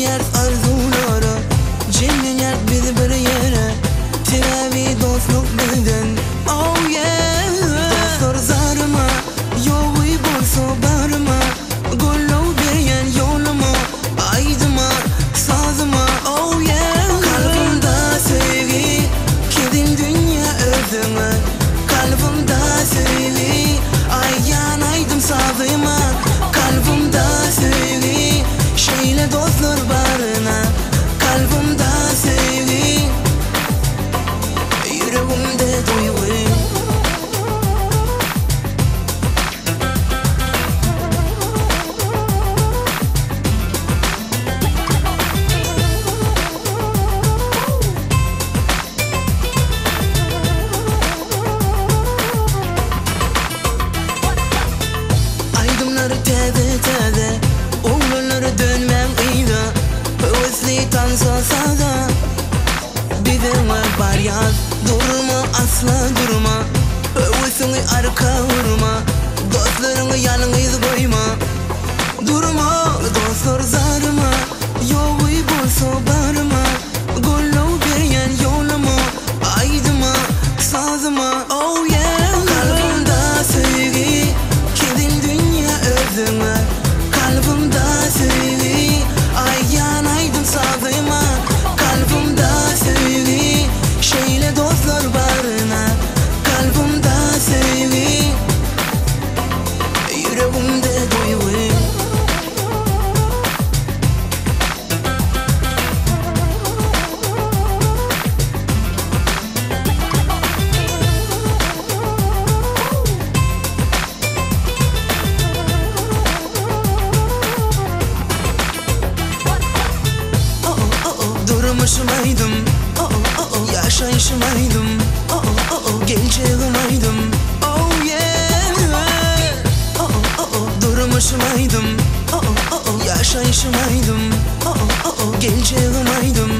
yer arzulara, cennet yer bizi bir yere, tedavi dostluk bizden. Oh yeah. Dostlar zarıma, yoğu bolsa barıma, golov bergen yoluma, aydıma, sazıma. Oh yeah. Kalbimda sevgi, kedin dünya özüme, kalbimda sevgi, ayyan aydım sazıma. Kalbimda sevgi, şeyle dostlar barına, kalbimda sevgi, yüreğimde duygu. Aydımları teze teze, oğlanları dönmem iyda, hevesli tansa sada. Bize var yaz, durma asla durma, hevesini arka vurma, dostlarını yalnız koyma. Durma, dostlar zarıma, yoğu bolsa barıma, golov bergen yoluma, aydıma, sazıma. Oh yeah. Kalbimda sevgi, kedin dünya özüme, kalbimda sevgi, ayyan aydım sazıma. Kalbimda sevgi, şeyle dostlar barına, kalbimda sevgi, yüreğimde duygu. Durmuşmaydım, yaşayışmaydım, geleceğimaydım. Oh yeah. Durmuşmaydım, yaşayışmaydım, geleceğimaydım.